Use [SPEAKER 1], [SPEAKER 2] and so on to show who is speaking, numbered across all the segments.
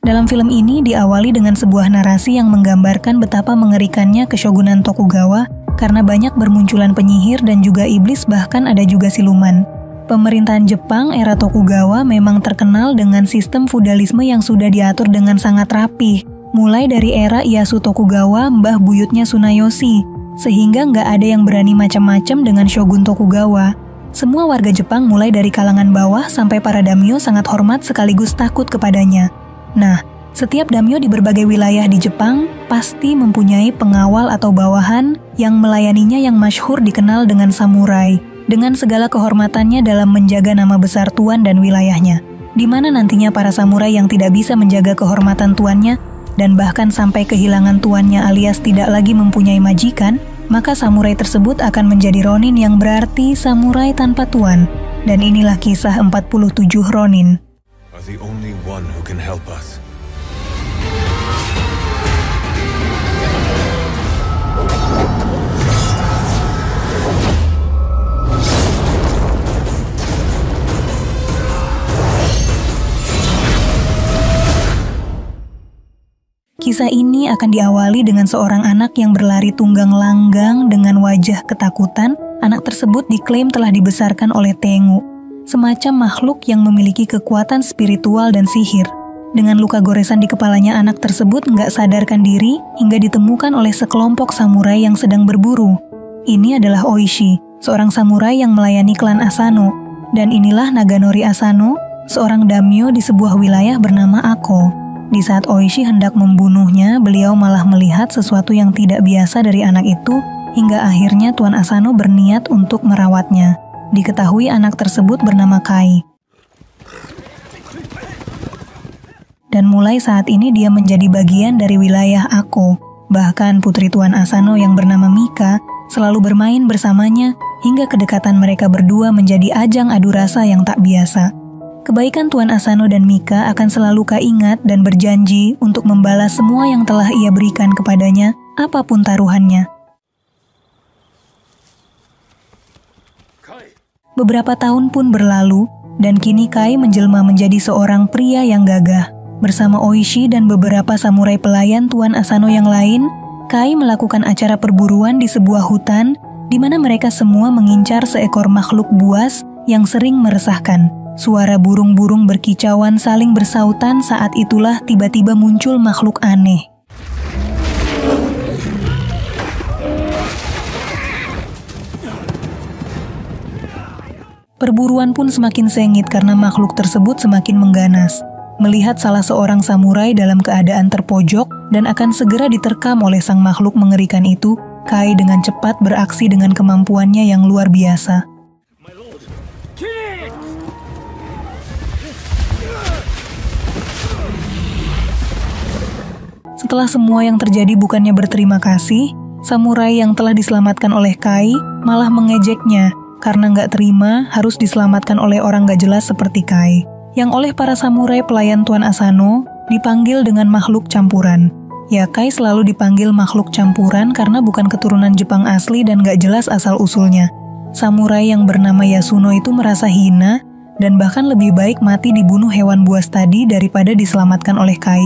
[SPEAKER 1] Dalam film ini diawali dengan sebuah narasi yang menggambarkan betapa mengerikannya Keshogunan Tokugawa karena banyak bermunculan penyihir dan juga iblis, bahkan ada juga siluman. Pemerintahan Jepang era Tokugawa memang terkenal dengan sistem feudalisme yang sudah diatur dengan sangat rapih, mulai dari era Ieyasu Tokugawa, mbah buyutnya Tsunayoshi, sehingga nggak ada yang berani macam-macam dengan Shogun Tokugawa. Semua warga Jepang mulai dari kalangan bawah sampai para daimyo sangat hormat sekaligus takut kepadanya. Nah, setiap daimyo di berbagai wilayah di Jepang pasti mempunyai pengawal atau bawahan yang melayaninya yang masyhur dikenal dengan samurai, dengan segala kehormatannya dalam menjaga nama besar tuan dan wilayahnya, di mana nantinya para samurai yang tidak bisa menjaga kehormatan tuannya dan bahkan sampai kehilangan tuannya alias tidak lagi mempunyai majikan, maka samurai tersebut akan menjadi ronin yang berarti samurai tanpa tuan. Dan inilah kisah 47 ronin. Kisah ini akan diawali dengan seorang anak yang berlari tunggang langgang dengan wajah ketakutan. Anak tersebut diklaim telah dibesarkan oleh Tengu, semacam makhluk yang memiliki kekuatan spiritual dan sihir. Dengan luka goresan di kepalanya, anak tersebut nggak sadarkan diri hingga ditemukan oleh sekelompok samurai yang sedang berburu. Ini adalah Oishi, seorang samurai yang melayani klan Asano. Dan inilah Naganori Asano, seorang daimyo di sebuah wilayah bernama Ako. Di saat Oishi hendak membunuhnya, beliau malah melihat sesuatu yang tidak biasa dari anak itu, hingga akhirnya Tuan Asano berniat untuk merawatnya. Diketahui anak tersebut bernama Kai. Dan mulai saat ini dia menjadi bagian dari wilayah Ako. Bahkan putri Tuan Asano yang bernama Mika selalu bermain bersamanya, hingga kedekatan mereka berdua menjadi ajang adu rasa yang tak biasa. Kebaikan Tuan Asano dan Mika akan selalu Kai ingat dan berjanji untuk membalas semua yang telah ia berikan kepadanya, apapun taruhannya. Beberapa tahun pun berlalu, dan kini Kai menjelma menjadi seorang pria yang gagah. Bersama Oishi dan beberapa samurai pelayan Tuan Asano yang lain, Kai melakukan acara perburuan di sebuah hutan, di mana mereka semua mengincar seekor makhluk buas yang sering meresahkan. Suara burung-burung berkicauan saling bersautan. Saat itulah tiba-tiba muncul makhluk aneh. Perburuan pun semakin sengit karena makhluk tersebut semakin mengganas. Melihat salah seorang samurai dalam keadaan terpojok dan akan segera diterkam oleh sang makhluk mengerikan itu, Kai dengan cepat beraksi dengan kemampuannya yang luar biasa. Setelah semua yang terjadi bukannya berterima kasih, samurai yang telah diselamatkan oleh Kai malah mengejeknya karena nggak terima harus diselamatkan oleh orang nggak jelas seperti Kai, yang oleh para samurai pelayan Tuan Asano dipanggil dengan makhluk campuran. Ya, Kai selalu dipanggil makhluk campuran karena bukan keturunan Jepang asli dan nggak jelas asal-usulnya. Samurai yang bernama Yasuno itu merasa hina dan bahkan lebih baik mati dibunuh hewan buas tadi daripada diselamatkan oleh Kai.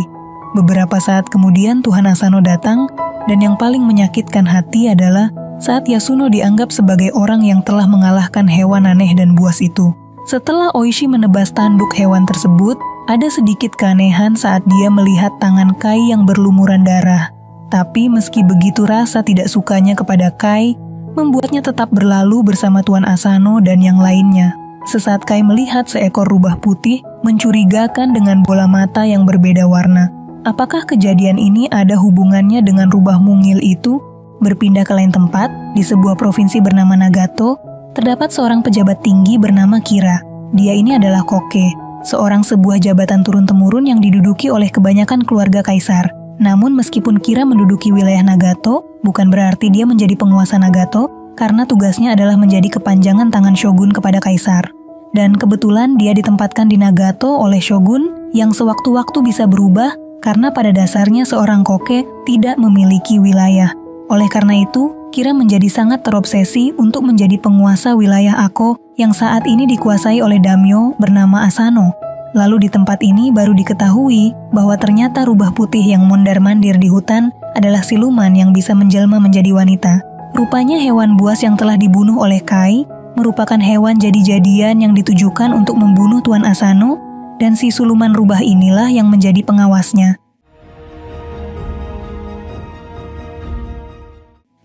[SPEAKER 1] Beberapa saat kemudian Tuan Asano datang, dan yang paling menyakitkan hati adalah saat Yasuno dianggap sebagai orang yang telah mengalahkan hewan aneh dan buas itu. Setelah Oishi menebas tanduk hewan tersebut, ada sedikit keanehan saat dia melihat tangan Kai yang berlumuran darah. Tapi meski begitu, rasa tidak sukanya kepada Kai membuatnya tetap berlalu bersama Tuan Asano dan yang lainnya. Sesaat Kai melihat seekor rubah putih mencurigakan dengan bola mata yang berbeda warna. Apakah kejadian ini ada hubungannya dengan rubah mungil itu? Berpindah ke lain tempat, di sebuah provinsi bernama Nagato, terdapat seorang pejabat tinggi bernama Kira. Dia ini adalah Koke, seorang sebuah jabatan turun-temurun yang diduduki oleh kebanyakan keluarga kaisar. Namun meskipun Kira menduduki wilayah Nagato, bukan berarti dia menjadi penguasa Nagato, karena tugasnya adalah menjadi kepanjangan tangan shogun kepada kaisar. Dan kebetulan dia ditempatkan di Nagato oleh shogun yang sewaktu-waktu bisa berubah, karena pada dasarnya seorang koke tidak memiliki wilayah. Oleh karena itu, Kira menjadi sangat terobsesi untuk menjadi penguasa wilayah Ako yang saat ini dikuasai oleh daimyo bernama Asano. Lalu di tempat ini baru diketahui bahwa ternyata rubah putih yang mondar-mandir di hutan adalah siluman yang bisa menjelma menjadi wanita. Rupanya hewan buas yang telah dibunuh oleh Kai merupakan hewan jadi-jadian yang ditujukan untuk membunuh Tuan Asano, dan si siluman rubah inilah yang menjadi pengawasnya.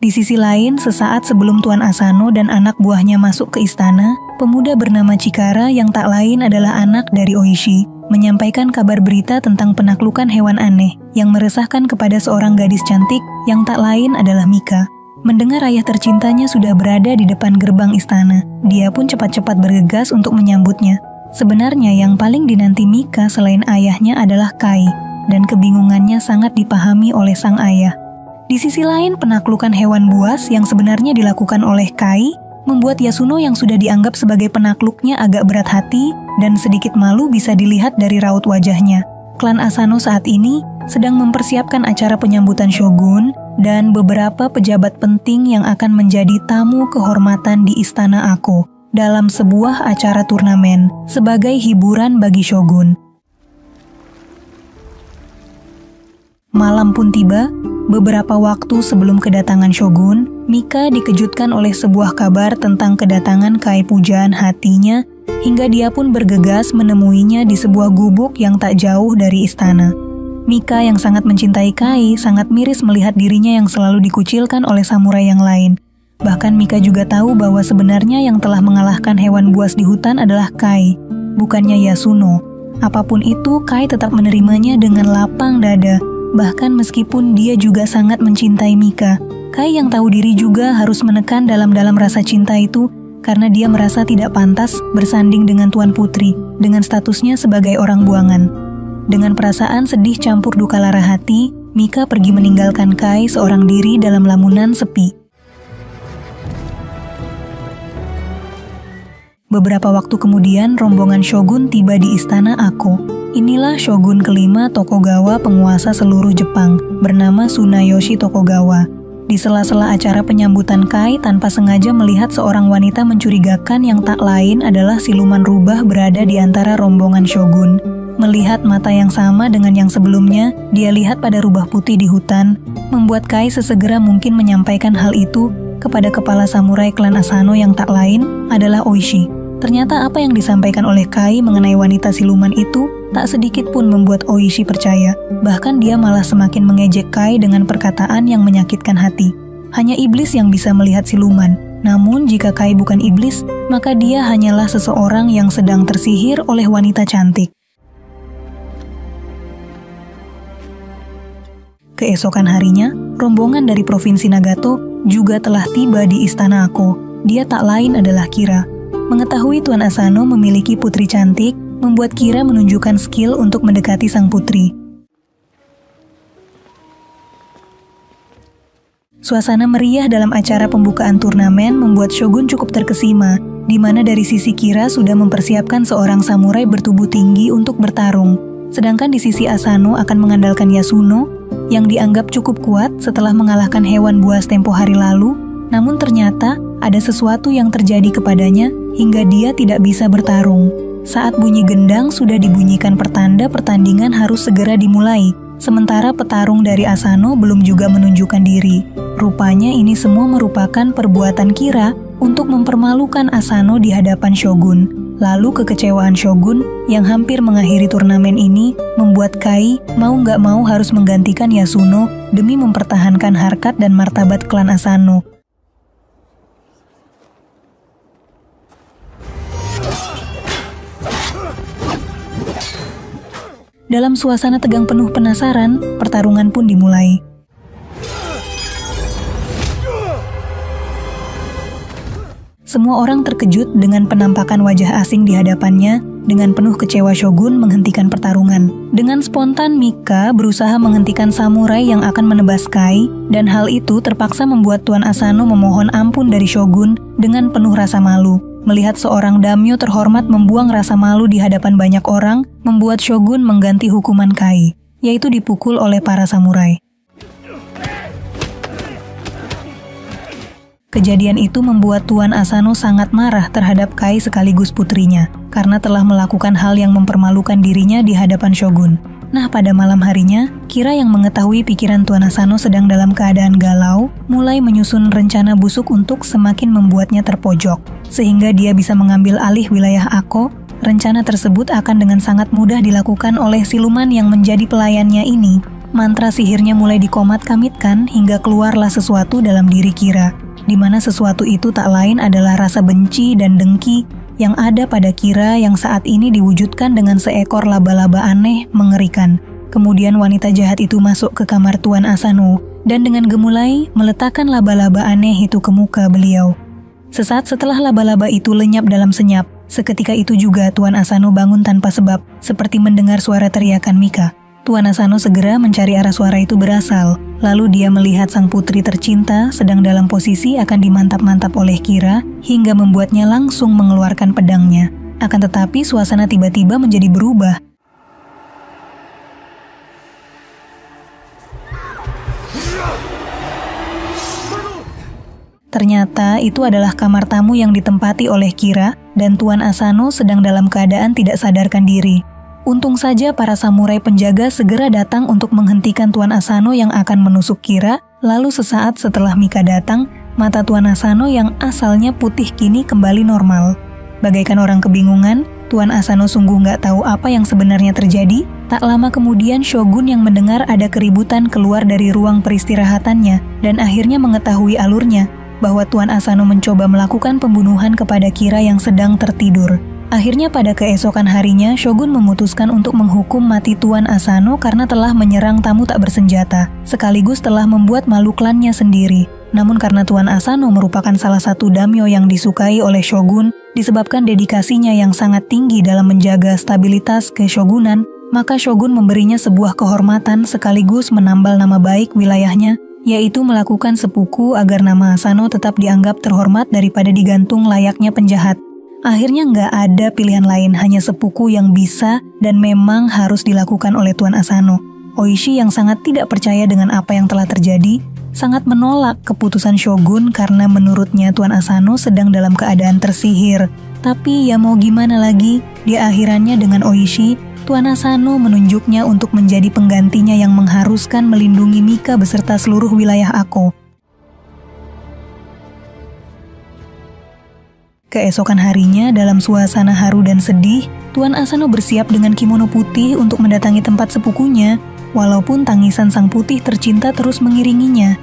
[SPEAKER 1] Di sisi lain, sesaat sebelum Tuan Asano dan anak buahnya masuk ke istana, pemuda bernama Chikara yang tak lain adalah anak dari Oishi, menyampaikan kabar berita tentang penaklukan hewan aneh yang meresahkan kepada seorang gadis cantik yang tak lain adalah Mika. Mendengar ayah tercintanya sudah berada di depan gerbang istana, dia pun cepat-cepat bergegas untuk menyambutnya. Sebenarnya yang paling dinanti Mika selain ayahnya adalah Kai, dan kebingungannya sangat dipahami oleh sang ayah. Di sisi lain, penaklukan hewan buas yang sebenarnya dilakukan oleh Kai membuat Yasuno yang sudah dianggap sebagai penakluknya agak berat hati dan sedikit malu bisa dilihat dari raut wajahnya. Klan Asano saat ini sedang mempersiapkan acara penyambutan shogun dan beberapa pejabat penting yang akan menjadi tamu kehormatan di Istana Ako dalam sebuah acara turnamen sebagai hiburan bagi shogun. Malam pun tiba. Beberapa waktu sebelum kedatangan shogun, Mika dikejutkan oleh sebuah kabar tentang kedatangan Kai pujaan hatinya, hingga dia pun bergegas menemuinya di sebuah gubuk yang tak jauh dari istana. Mika yang sangat mencintai Kai sangat miris melihat dirinya yang selalu dikucilkan oleh samurai yang lain. Bahkan Mika juga tahu bahwa sebenarnya yang telah mengalahkan hewan buas di hutan adalah Kai, bukannya Yasuno. Apapun itu, Kai tetap menerimanya dengan lapang dada. Bahkan meskipun dia juga sangat mencintai Mika, Kai yang tahu diri juga harus menekan dalam-dalam rasa cinta itu karena dia merasa tidak pantas bersanding dengan Tuan Putri dengan statusnya sebagai orang buangan. Dengan perasaan sedih campur duka lara hati, Mika pergi meninggalkan Kai seorang diri dalam lamunan sepi. Beberapa waktu kemudian, rombongan shogun tiba di istana Ako. Inilah shogun kelima Tokugawa penguasa seluruh Jepang, bernama Tsunayoshi Tokugawa. Di sela-sela acara penyambutan Kai, tanpa sengaja melihat seorang wanita mencurigakan yang tak lain adalah siluman rubah berada di antara rombongan shogun. Melihat mata yang sama dengan yang sebelumnya, dia lihat pada rubah putih di hutan, membuat Kai sesegera mungkin menyampaikan hal itu kepada kepala samurai klan Asano yang tak lain adalah Oishi. Ternyata apa yang disampaikan oleh Kai mengenai wanita siluman itu tak sedikit pun membuat Oishi percaya. Bahkan dia malah semakin mengejek Kai dengan perkataan yang menyakitkan hati. Hanya iblis yang bisa melihat siluman. Namun jika Kai bukan iblis, maka dia hanyalah seseorang yang sedang tersihir oleh wanita cantik. Keesokan harinya, rombongan dari Provinsi Nagato juga telah tiba di istana Ako. Dia tak lain adalah Kira. Mengetahui Tuan Asano memiliki putri cantik, membuat Kira menunjukkan skill untuk mendekati sang putri. Suasana meriah dalam acara pembukaan turnamen membuat Shogun cukup terkesima, di mana dari sisi Kira sudah mempersiapkan seorang samurai bertubuh tinggi untuk bertarung. Sedangkan di sisi Asano akan mengandalkan Yasuno, yang dianggap cukup kuat setelah mengalahkan hewan buas tempo hari lalu, namun ternyata ada sesuatu yang terjadi kepadanya hingga dia tidak bisa bertarung. Saat bunyi gendang sudah dibunyikan pertanda pertandingan harus segera dimulai, sementara petarung dari Asano belum juga menunjukkan diri. Rupanya ini semua merupakan perbuatan Kira untuk mempermalukan Asano di hadapan Shogun. Lalu kekecewaan Shogun yang hampir mengakhiri turnamen ini membuat Kai mau nggak mau harus menggantikan Yasuno demi mempertahankan harkat dan martabat klan Asano. Dalam suasana tegang penuh penasaran, pertarungan pun dimulai. Semua orang terkejut dengan penampakan wajah asing di hadapannya. Dengan penuh kecewa Shogun menghentikan pertarungan. Dengan spontan Mika berusaha menghentikan samurai yang akan menebas Kai, dan hal itu terpaksa membuat Tuan Asano memohon ampun dari Shogun dengan penuh rasa malu. Melihat seorang daimyo terhormat membuang rasa malu di hadapan banyak orang, membuat Shogun mengganti hukuman Kai, yaitu dipukul oleh para samurai. Kejadian itu membuat Tuan Asano sangat marah terhadap Kai sekaligus putrinya. karena telah melakukan hal yang mempermalukan dirinya di hadapan shogun. Nah, pada malam harinya, Kira yang mengetahui pikiran Tuan Asano sedang dalam keadaan galau, mulai menyusun rencana busuk untuk semakin membuatnya terpojok. Sehingga dia bisa mengambil alih wilayah Ako. Rencana tersebut akan dengan sangat mudah dilakukan oleh siluman yang menjadi pelayannya ini. Mantra sihirnya mulai dikomat-kamitkan hingga keluarlah sesuatu dalam diri Kira, di mana sesuatu itu tak lain adalah rasa benci dan dengki yang ada pada Kira yang saat ini diwujudkan dengan seekor laba-laba aneh mengerikan. Kemudian wanita jahat itu masuk ke kamar Tuan Asano dan dengan gemulai meletakkan laba-laba aneh itu ke muka beliau. Sesaat setelah laba-laba itu lenyap dalam senyap, seketika itu juga Tuan Asano bangun tanpa sebab, seperti mendengar suara teriakan Mika. Tuan Asano segera mencari arah suara itu berasal, lalu dia melihat sang putri tercinta sedang dalam posisi akan dimantap-mantap oleh Kira hingga membuatnya langsung mengeluarkan pedangnya. Akan tetapi suasana tiba-tiba menjadi berubah. Ternyata itu adalah kamar tamu yang ditempati oleh Kira dan Tuan Asano sedang dalam keadaan tidak sadarkan diri. Untung saja para samurai penjaga segera datang untuk menghentikan Tuan Asano yang akan menusuk Kira, lalu sesaat setelah Mika datang, mata Tuan Asano yang asalnya putih kini kembali normal. Bagaikan orang kebingungan, Tuan Asano sungguh nggak tahu apa yang sebenarnya terjadi. Tak lama kemudian Shogun yang mendengar ada keributan keluar dari ruang peristirahatannya dan akhirnya mengetahui alurnya, bahwa Tuan Asano mencoba melakukan pembunuhan kepada Kira yang sedang tertidur. Akhirnya pada keesokan harinya, Shogun memutuskan untuk menghukum mati Tuan Asano karena telah menyerang tamu tak bersenjata, sekaligus telah membuat malu klannya sendiri. Namun karena Tuan Asano merupakan salah satu daimyo yang disukai oleh Shogun, disebabkan dedikasinya yang sangat tinggi dalam menjaga stabilitas keshogunan, maka Shogun memberinya sebuah kehormatan sekaligus menambal nama baik wilayahnya, yaitu melakukan sepuku agar nama Asano tetap dianggap terhormat daripada digantung layaknya penjahat. Akhirnya nggak ada pilihan lain, hanya sepuku yang bisa dan memang harus dilakukan oleh Tuan Asano. Oishi yang sangat tidak percaya dengan apa yang telah terjadi, sangat menolak keputusan Shogun karena menurutnya Tuan Asano sedang dalam keadaan tersihir. Tapi ya mau gimana lagi, di akhirannya dengan Oishi, Tuan Asano menunjuknya untuk menjadi penggantinya yang mengharuskan melindungi Mika beserta seluruh wilayah Ako. Keesokan harinya, dalam suasana haru dan sedih, Tuan Asano bersiap dengan kimono putih untuk mendatangi tempat sepukunya, walaupun tangisan sang putih tercinta terus mengiringinya.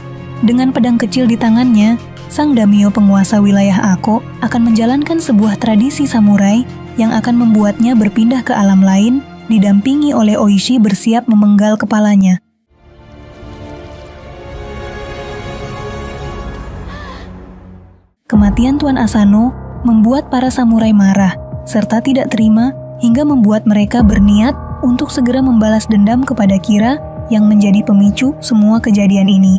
[SPEAKER 1] Dengan pedang kecil di tangannya, sang daimyo penguasa wilayah Ako akan menjalankan sebuah tradisi samurai yang akan membuatnya berpindah ke alam lain, didampingi oleh Oishi bersiap memenggal kepalanya. Kematian Tuan Asano membuat para samurai marah, serta tidak terima hingga membuat mereka berniat untuk segera membalas dendam kepada Kira yang menjadi pemicu semua kejadian ini.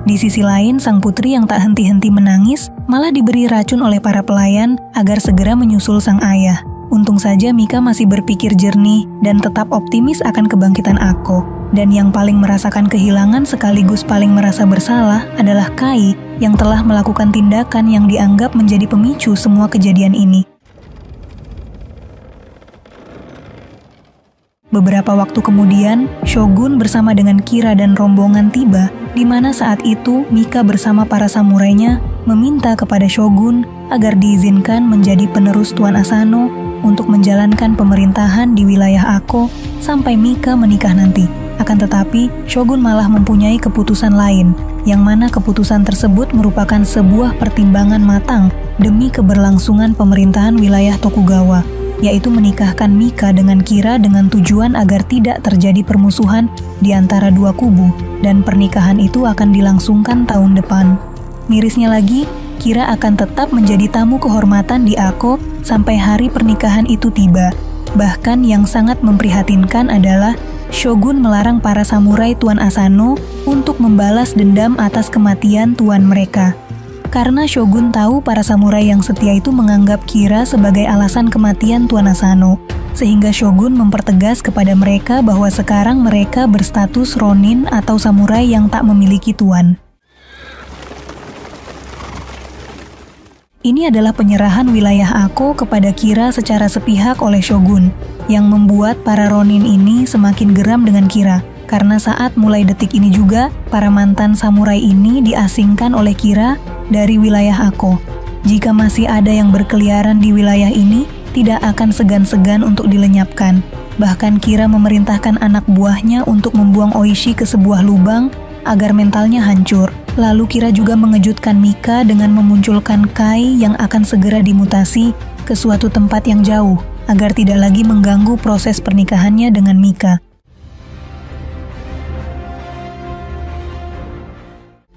[SPEAKER 1] Di sisi lain, sang putri yang tak henti-henti menangis malah diberi racun oleh para pelayan agar segera menyusul sang ayah. Untung saja Mika masih berpikir jernih dan tetap optimis akan kebangkitan Ako. Dan yang paling merasakan kehilangan sekaligus paling merasa bersalah adalah Kai yang telah melakukan tindakan yang dianggap menjadi pemicu semua kejadian ini. Beberapa waktu kemudian, Shogun bersama dengan Kira dan rombongan tiba, di mana saat itu Mika bersama para samurainya meminta kepada Shogun agar diizinkan menjadi penerus Tuan Asano untuk menjalankan pemerintahan di wilayah Ako sampai Mika menikah nanti. Akan tetapi, Shogun malah mempunyai keputusan lain, yang mana keputusan tersebut merupakan sebuah pertimbangan matang demi keberlangsungan pemerintahan wilayah Tokugawa, yaitu menikahkan Mika dengan Kira dengan tujuan agar tidak terjadi permusuhan di antara dua kubu, dan pernikahan itu akan dilangsungkan tahun depan. Mirisnya lagi, Kira akan tetap menjadi tamu kehormatan di Ako sampai hari pernikahan itu tiba. Bahkan yang sangat memprihatinkan adalah Shogun melarang para samurai Tuan Asano untuk membalas dendam atas kematian tuan mereka. Karena Shogun tahu para samurai yang setia itu menganggap Kira sebagai alasan kematian Tuan Asano, sehingga Shogun mempertegas kepada mereka bahwa sekarang mereka berstatus ronin atau samurai yang tak memiliki tuan. Ini adalah penyerahan wilayah Ako kepada Kira secara sepihak oleh Shogun, yang membuat para Ronin ini semakin geram dengan Kira. Karena saat mulai detik ini juga, para mantan samurai ini diasingkan oleh Kira dari wilayah Ako. Jika masih ada yang berkeliaran di wilayah ini, tidak akan segan-segan untuk dilenyapkan. Bahkan Kira memerintahkan anak buahnya untuk membuang Oishi ke sebuah lubang agar mentalnya hancur. Lalu Kira juga mengejutkan Mika dengan memunculkan Kai yang akan segera dimutasi ke suatu tempat yang jauh, agar tidak lagi mengganggu proses pernikahannya dengan Mika.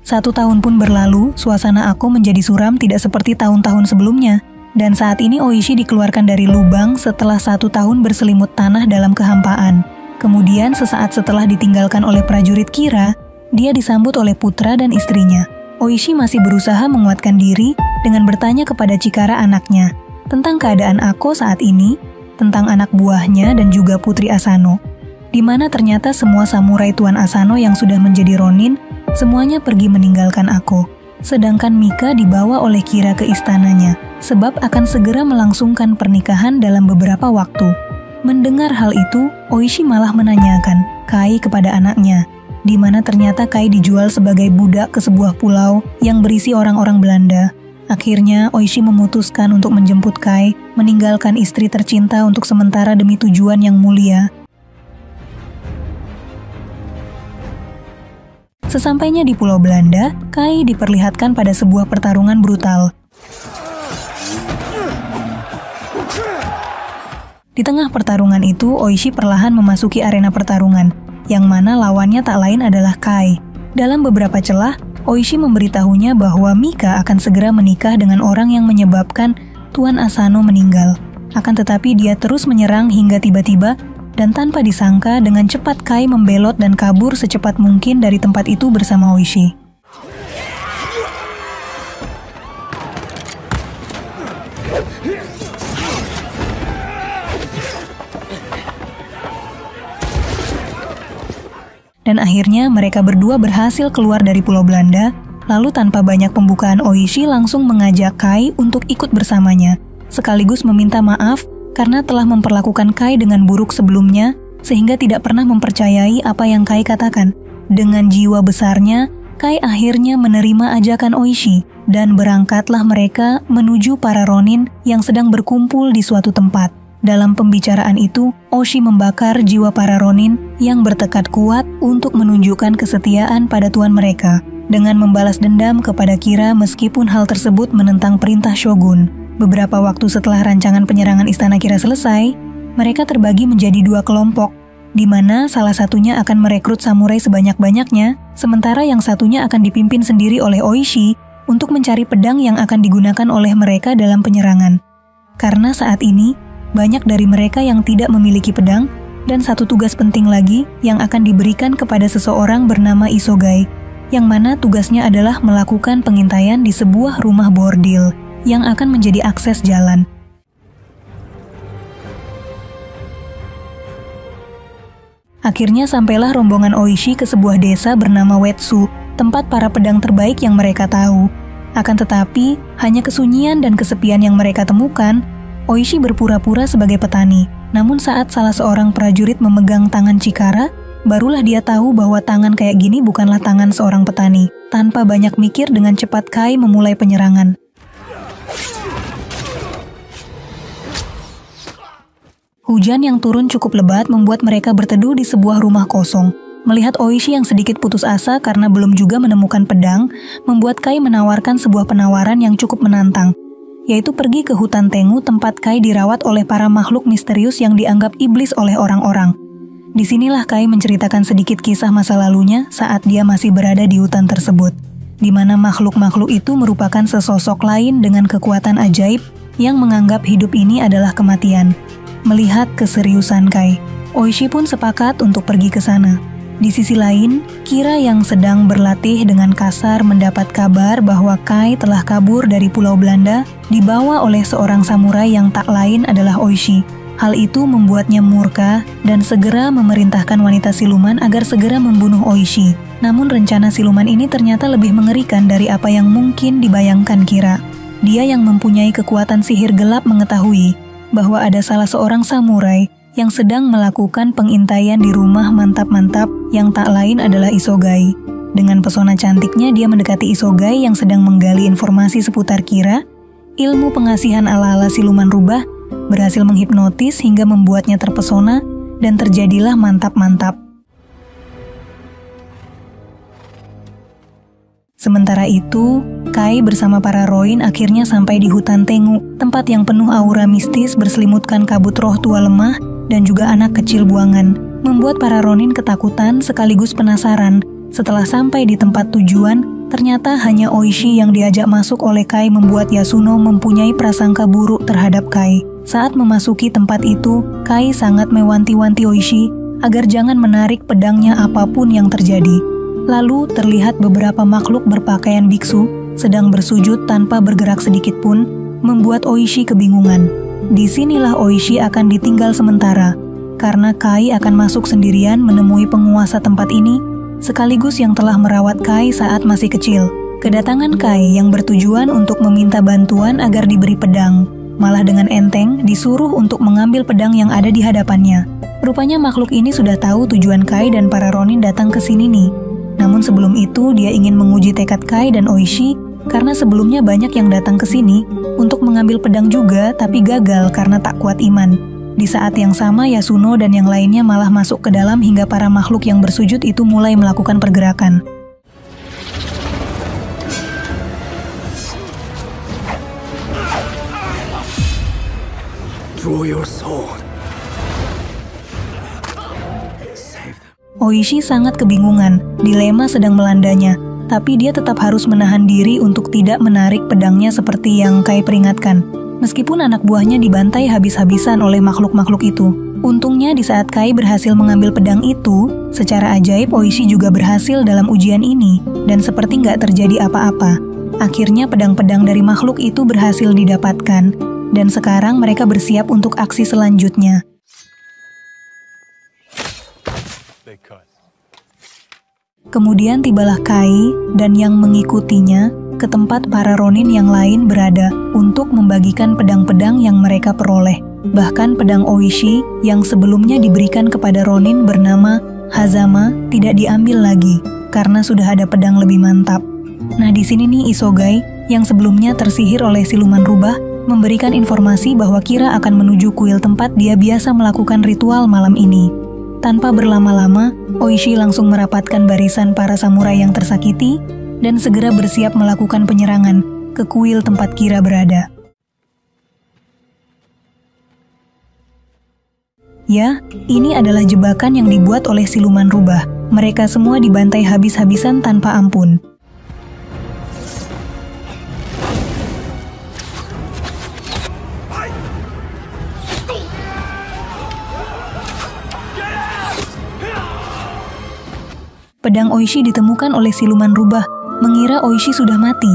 [SPEAKER 1] 1 tahun pun berlalu, suasana Ako menjadi suram tidak seperti tahun-tahun sebelumnya. Dan saat ini Oishi dikeluarkan dari lubang setelah 1 tahun berselimut tanah dalam kehampaan. Kemudian sesaat setelah ditinggalkan oleh prajurit Kira, dia disambut oleh putra dan istrinya. Oishi masih berusaha menguatkan diri dengan bertanya kepada Chikara anaknya tentang keadaan Ako saat ini, tentang anak buahnya dan juga putri Asano. Di mana ternyata semua samurai Tuan Asano yang sudah menjadi Ronin, semuanya pergi meninggalkan Ako. Sedangkan Mika dibawa oleh Kira ke istananya, sebab akan segera melangsungkan pernikahan dalam beberapa waktu. Mendengar hal itu, Oishi malah menanyakan Kai kepada anaknya, di mana ternyata Kai dijual sebagai budak ke sebuah pulau yang berisi orang-orang Belanda. Akhirnya, Oishi memutuskan untuk menjemput Kai, meninggalkan istri tercinta untuk sementara demi tujuan yang mulia. Sesampainya di Pulau Belanda, Kai diperlihatkan pada sebuah pertarungan brutal. Di tengah pertarungan itu, Oishi perlahan memasuki arena pertarungan, yang mana lawannya tak lain adalah Kai. Dalam beberapa celah, Oishi memberitahunya bahwa Mika akan segera menikah dengan orang yang menyebabkan Tuan Asano meninggal. Akan tetapi dia terus menyerang hingga tiba-tiba, dan tanpa disangka dengan cepat Kai membelot dan kabur secepat mungkin dari tempat itu bersama Oishi. Dan akhirnya mereka berdua berhasil keluar dari Pulau Belanda, lalu tanpa banyak pembukaan Oishi langsung mengajak Kai untuk ikut bersamanya, sekaligus meminta maaf karena telah memperlakukan Kai dengan buruk sebelumnya, sehingga tidak pernah mempercayai apa yang Kai katakan. Dengan jiwa besarnya, Kai akhirnya menerima ajakan Oishi, dan berangkatlah mereka menuju para Ronin yang sedang berkumpul di suatu tempat. Dalam pembicaraan itu, Oishi membakar jiwa para Ronin yang bertekad kuat untuk menunjukkan kesetiaan pada tuan mereka, dengan membalas dendam kepada Kira meskipun hal tersebut menentang perintah Shogun. Beberapa waktu setelah rancangan penyerangan istana Kira selesai, mereka terbagi menjadi 2 kelompok, di mana salah satunya akan merekrut samurai sebanyak-banyaknya, sementara yang satunya akan dipimpin sendiri oleh Oishi untuk mencari pedang yang akan digunakan oleh mereka dalam penyerangan. Karena saat ini, banyak dari mereka yang tidak memiliki pedang, dan satu tugas penting lagi yang akan diberikan kepada seseorang bernama Isogai, yang mana tugasnya adalah melakukan pengintaian di sebuah rumah bordil yang akan menjadi akses jalan. Akhirnya sampailah rombongan Oishi ke sebuah desa bernama Wetsu, tempat para pedang terbaik yang mereka tahu. Akan tetapi, hanya kesunyian dan kesepian yang mereka temukan. Oishi berpura-pura sebagai petani. Namun saat salah seorang prajurit memegang tangan Chikara, barulah dia tahu bahwa tangan kayak gini bukanlah tangan seorang petani. Tanpa banyak mikir, dengan cepat Kai memulai penyerangan. Hujan yang turun cukup lebat membuat mereka berteduh di sebuah rumah kosong. Melihat Oishi yang sedikit putus asa karena belum juga menemukan pedang, membuat Kai menawarkan sebuah penawaran yang cukup menantang, yaitu pergi ke hutan Tengu tempat Kai dirawat oleh para makhluk misterius yang dianggap iblis oleh orang-orang. Disinilah Kai menceritakan sedikit kisah masa lalunya saat dia masih berada di hutan tersebut, di mana makhluk-makhluk itu merupakan sesosok lain dengan kekuatan ajaib yang menganggap hidup ini adalah kematian. Melihat keseriusan Kai, Oishi pun sepakat untuk pergi ke sana. Di sisi lain, Kira yang sedang berlatih dengan kasar mendapat kabar bahwa Kai telah kabur dari Pulau Belanda, dibawa oleh seorang samurai yang tak lain adalah Oishi. Hal itu membuatnya murka dan segera memerintahkan wanita siluman agar segera membunuh Oishi. Namun rencana siluman ini ternyata lebih mengerikan dari apa yang mungkin dibayangkan Kira. Dia yang mempunyai kekuatan sihir gelap mengetahui bahwa ada salah seorang samurai yang sedang melakukan pengintaian di rumah mantap-mantap yang tak lain adalah Isogai. Dengan pesona cantiknya dia mendekati Isogai yang sedang menggali informasi seputar Kira. Ilmu pengasihan ala-ala siluman rubah berhasil menghipnotis hingga membuatnya terpesona dan terjadilah mantap-mantap. Sementara itu, Kai bersama para Ronin akhirnya sampai di hutan Tengu, tempat yang penuh aura mistis berselimutkan kabut roh tua lemah dan juga anak kecil buangan, membuat para Ronin ketakutan sekaligus penasaran. Setelah sampai di tempat tujuan, ternyata hanya Oishi yang diajak masuk oleh Kai membuat Yasuno mempunyai prasangka buruk terhadap Kai. Saat memasuki tempat itu, Kai sangat mewanti-wanti Oishi agar jangan menarik pedangnya apapun yang terjadi. Lalu terlihat beberapa makhluk berpakaian biksu sedang bersujud tanpa bergerak sedikit pun, membuat Oishi kebingungan. Disinilah Oishi akan ditinggal sementara, karena Kai akan masuk sendirian menemui penguasa tempat ini, sekaligus yang telah merawat Kai saat masih kecil. Kedatangan Kai yang bertujuan untuk meminta bantuan agar diberi pedang, malah dengan enteng disuruh untuk mengambil pedang yang ada di hadapannya. Rupanya makhluk ini sudah tahu tujuan Kai dan para Ronin datang ke sini nih. Namun sebelum itu dia ingin menguji tekad Kai dan Oishi karena sebelumnya banyak yang datang ke sini untuk mengambil pedang juga tapi gagal karena tak kuat iman. Di saat yang sama Yasuno dan yang lainnya malah masuk ke dalam hingga para makhluk yang bersujud itu mulai melakukan pergerakan.
[SPEAKER 2] Draw your sword.
[SPEAKER 1] Oishi sangat kebingungan, dilema sedang melandanya, tapi dia tetap harus menahan diri untuk tidak menarik pedangnya seperti yang Kai peringatkan. Meskipun anak buahnya dibantai habis-habisan oleh makhluk-makhluk itu. Untungnya di saat Kai berhasil mengambil pedang itu, secara ajaib Oishi juga berhasil dalam ujian ini, dan seperti nggak terjadi apa-apa. Akhirnya pedang-pedang dari makhluk itu berhasil didapatkan, dan sekarang mereka bersiap untuk aksi selanjutnya. Kemudian tibalah Kai dan yang mengikutinya ke tempat para Ronin yang lain berada untuk membagikan pedang-pedang yang mereka peroleh. Bahkan pedang Oishi yang sebelumnya diberikan kepada Ronin bernama Hazama tidak diambil lagi karena sudah ada pedang lebih mantap. Nah di sini nih Isogai yang sebelumnya tersihir oleh siluman rubah memberikan informasi bahwa Kira akan menuju kuil tempat dia biasa melakukan ritual malam ini. Tanpa berlama-lama, Oishi langsung merapatkan barisan para samurai yang tersakiti dan segera bersiap melakukan penyerangan ke kuil tempat Kira berada. Ya, ini adalah jebakan yang dibuat oleh siluman rubah. Mereka semua dibantai habis-habisan tanpa ampun. Pedang Oishi ditemukan oleh siluman rubah, mengira Oishi sudah mati.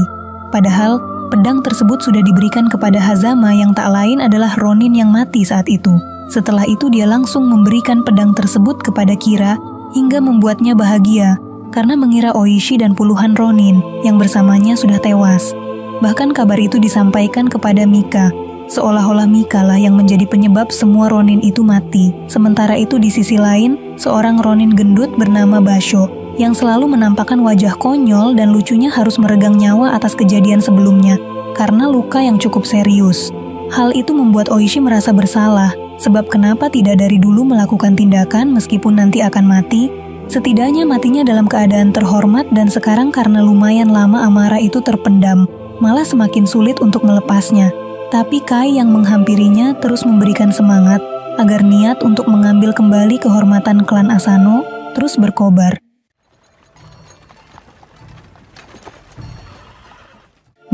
[SPEAKER 1] Padahal, pedang tersebut sudah diberikan kepada Hazama yang tak lain adalah Ronin yang mati saat itu. Setelah itu dia langsung memberikan pedang tersebut kepada Kira hingga membuatnya bahagia karena mengira Oishi dan puluhan Ronin yang bersamanya sudah tewas. Bahkan kabar itu disampaikan kepada Mika, seolah-olah Mika lah yang menjadi penyebab semua Ronin itu mati. Sementara itu di sisi lain, seorang Ronin gendut bernama Basho yang selalu menampakkan wajah konyol dan lucunya harus meregang nyawa atas kejadian sebelumnya karena luka yang cukup serius. Hal itu membuat Oishi merasa bersalah, sebab kenapa tidak dari dulu melakukan tindakan meskipun nanti akan mati. Setidaknya matinya dalam keadaan terhormat dan sekarang karena lumayan lama amarah itu terpendam, malah semakin sulit untuk melepasnya. Tapi Kai yang menghampirinya terus memberikan semangat agar niat untuk mengambil kembali kehormatan klan Asano terus berkobar.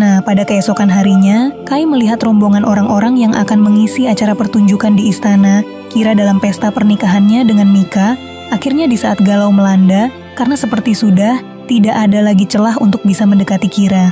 [SPEAKER 1] Nah, pada keesokan harinya, Kai melihat rombongan orang-orang yang akan mengisi acara pertunjukan di istana Kira dalam pesta pernikahannya dengan Mika. Akhirnya di saat galau melanda, karena seperti sudah, tidak ada lagi celah untuk bisa mendekati Kira.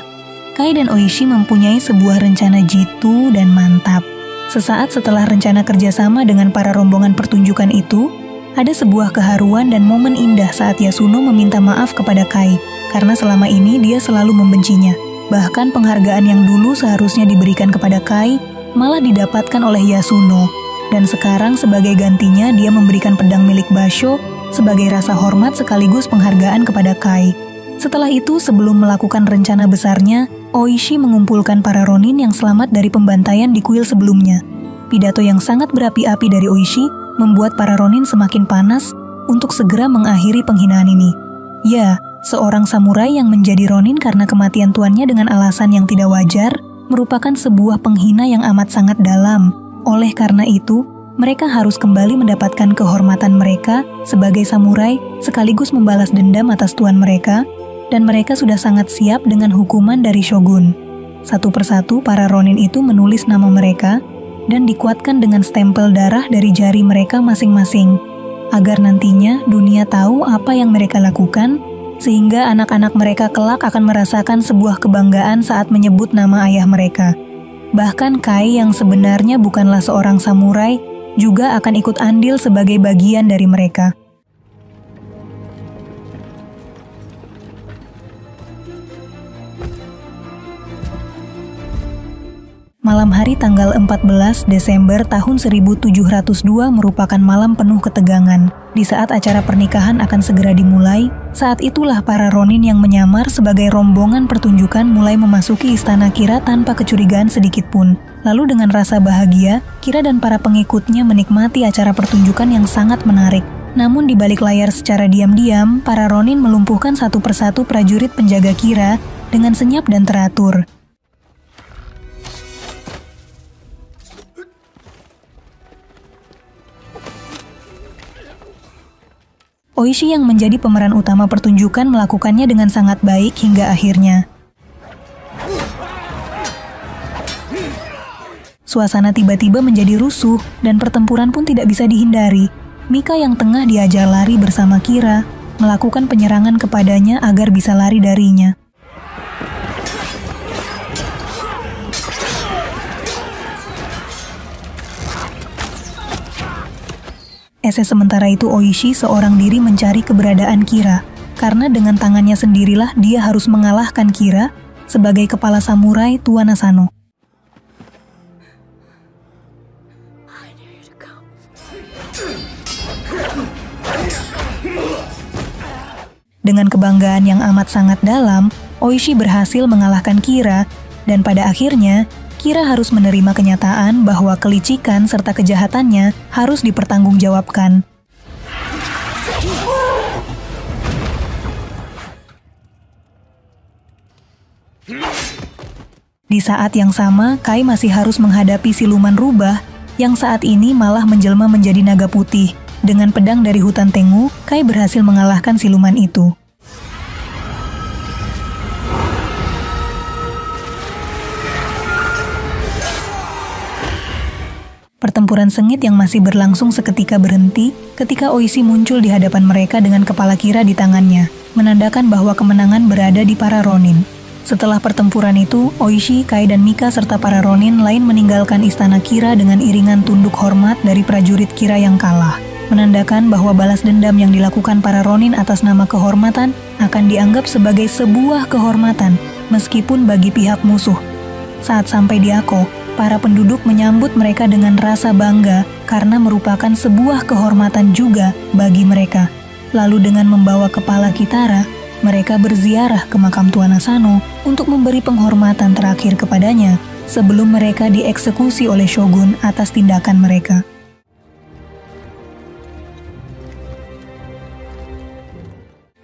[SPEAKER 1] Kai dan Oishi mempunyai sebuah rencana jitu dan mantap. Sesaat setelah rencana kerjasama dengan para rombongan pertunjukan itu, ada sebuah keharuan dan momen indah saat Yasuno meminta maaf kepada Kai, karena selama ini dia selalu membencinya. Bahkan penghargaan yang dulu seharusnya diberikan kepada Kai malah didapatkan oleh Yasuno. Dan sekarang sebagai gantinya dia memberikan pedang milik Basho sebagai rasa hormat sekaligus penghargaan kepada Kai. Setelah itu, sebelum melakukan rencana besarnya, Oishi mengumpulkan para Ronin yang selamat dari pembantaian di kuil sebelumnya. Pidato yang sangat berapi-api dari Oishi membuat para Ronin semakin panas untuk segera mengakhiri penghinaan ini. Ya, seorang samurai yang menjadi Ronin karena kematian tuannya dengan alasan yang tidak wajar merupakan sebuah penghina yang amat sangat dalam. Oleh karena itu, mereka harus kembali mendapatkan kehormatan mereka sebagai samurai sekaligus membalas dendam atas tuan mereka, dan mereka sudah sangat siap dengan hukuman dari shogun. Satu persatu para Ronin itu menulis nama mereka dan dikuatkan dengan stempel darah dari jari mereka masing-masing, agar nantinya dunia tahu apa yang mereka lakukan, sehingga anak-anak mereka kelak akan merasakan sebuah kebanggaan saat menyebut nama ayah mereka. Bahkan Kai yang sebenarnya bukanlah seorang samurai juga akan ikut andil sebagai bagian dari mereka. Malam hari tanggal 14 Desember tahun 1702 merupakan malam penuh ketegangan. Di saat acara pernikahan akan segera dimulai, saat itulah para Ronin yang menyamar sebagai rombongan pertunjukan mulai memasuki istana Kira tanpa kecurigaan sedikit pun. Lalu dengan rasa bahagia, Kira dan para pengikutnya menikmati acara pertunjukan yang sangat menarik. Namun di balik layar secara diam-diam, para Ronin melumpuhkan satu persatu prajurit penjaga Kira dengan senyap dan teratur. Oishi yang menjadi pemeran utama pertunjukan melakukannya dengan sangat baik hingga akhirnya. Suasana tiba-tiba menjadi rusuh dan pertempuran pun tidak bisa dihindari. Mika yang tengah diajar lari bersama Kira melakukan penyerangan kepadanya agar bisa lari darinya. Sementara itu Oishi seorang diri mencari keberadaan Kira, karena dengan tangannya sendirilah dia harus mengalahkan Kira sebagai kepala samurai Tuan Asano. Dengan kebanggaan yang amat sangat dalam, Oishi berhasil mengalahkan Kira, dan pada akhirnya Kira harus menerima kenyataan bahwa kelicikan serta kejahatannya harus dipertanggungjawabkan. Di saat yang sama, Kai masih harus menghadapi siluman rubah yang saat ini malah menjelma menjadi naga putih. Dengan pedang dari hutan Tengu, Kai berhasil mengalahkan siluman itu. Pertempuran sengit yang masih berlangsung seketika berhenti ketika Oishi muncul di hadapan mereka dengan kepala Kira di tangannya, menandakan bahwa kemenangan berada di para Ronin. Setelah pertempuran itu, Oishi, Kai, dan Mika serta para Ronin lain meninggalkan istana Kira dengan iringan tunduk hormat dari prajurit Kira yang kalah, menandakan bahwa balas dendam yang dilakukan para Ronin atas nama kehormatan akan dianggap sebagai sebuah kehormatan, meskipun bagi pihak musuh. Saat sampai di Ako, para penduduk menyambut mereka dengan rasa bangga karena merupakan sebuah kehormatan juga bagi mereka. Lalu dengan membawa kepala Kitara, mereka berziarah ke makam Tuan Asano untuk memberi penghormatan terakhir kepadanya sebelum mereka dieksekusi oleh shogun atas tindakan mereka.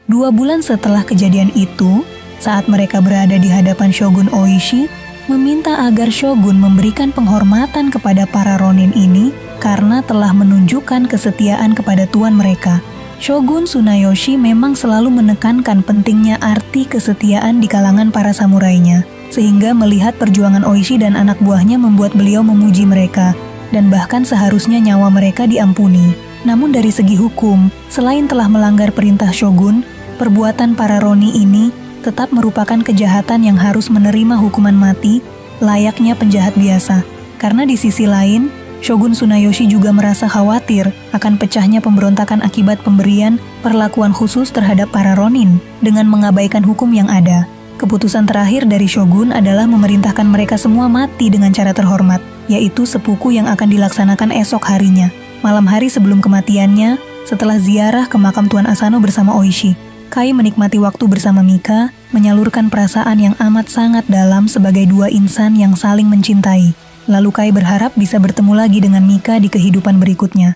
[SPEAKER 1] Dua bulan setelah kejadian itu, saat mereka berada di hadapan Shogun Oishi, meminta agar shogun memberikan penghormatan kepada para Ronin ini karena telah menunjukkan kesetiaan kepada tuan mereka. Shogun Tsunayoshi memang selalu menekankan pentingnya arti kesetiaan di kalangan para samurainya, sehingga melihat perjuangan Oishi dan anak buahnya membuat beliau memuji mereka, dan bahkan seharusnya nyawa mereka diampuni. Namun dari segi hukum, selain telah melanggar perintah shogun, perbuatan para Ronin ini tetap merupakan kejahatan yang harus menerima hukuman mati, layaknya penjahat biasa. Karena di sisi lain, Shogun Tsunayoshi juga merasa khawatir akan pecahnya pemberontakan akibat pemberian perlakuan khusus terhadap para Ronin dengan mengabaikan hukum yang ada. Keputusan terakhir dari shogun adalah memerintahkan mereka semua mati dengan cara terhormat, yaitu seppuku yang akan dilaksanakan esok harinya, malam hari sebelum kematiannya, setelah ziarah ke makam Tuan Asano bersama Oishi. Kai menikmati waktu bersama Mika, menyalurkan perasaan yang amat sangat dalam sebagai dua insan yang saling mencintai. Lalu Kai berharap bisa bertemu lagi dengan Mika di kehidupan berikutnya.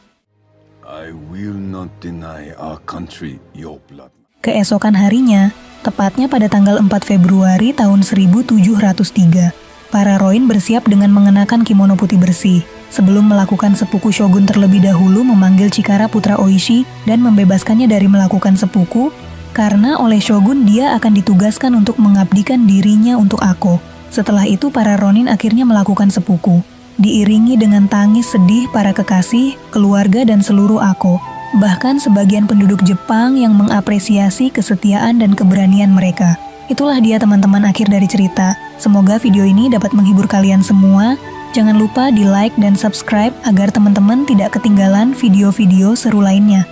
[SPEAKER 2] I will not deny our country your blood.
[SPEAKER 1] Keesokan harinya, tepatnya pada tanggal 4 Februari tahun 1703, para Roin bersiap dengan mengenakan kimono putih bersih. Sebelum melakukan seppuku shogun terlebih dahulu memanggil Chikara putra Oishi dan membebaskannya dari melakukan seppuku, karena oleh shogun dia akan ditugaskan untuk mengabdikan dirinya untuk Ako. Setelah itu para Ronin akhirnya melakukan seppuku, diiringi dengan tangis sedih para kekasih, keluarga dan seluruh Ako. Bahkan sebagian penduduk Jepang yang mengapresiasi kesetiaan dan keberanian mereka. Itulah dia teman-teman akhir dari cerita. Semoga video ini dapat menghibur kalian semua. Jangan lupa di like dan subscribe agar teman-teman tidak ketinggalan video-video seru lainnya.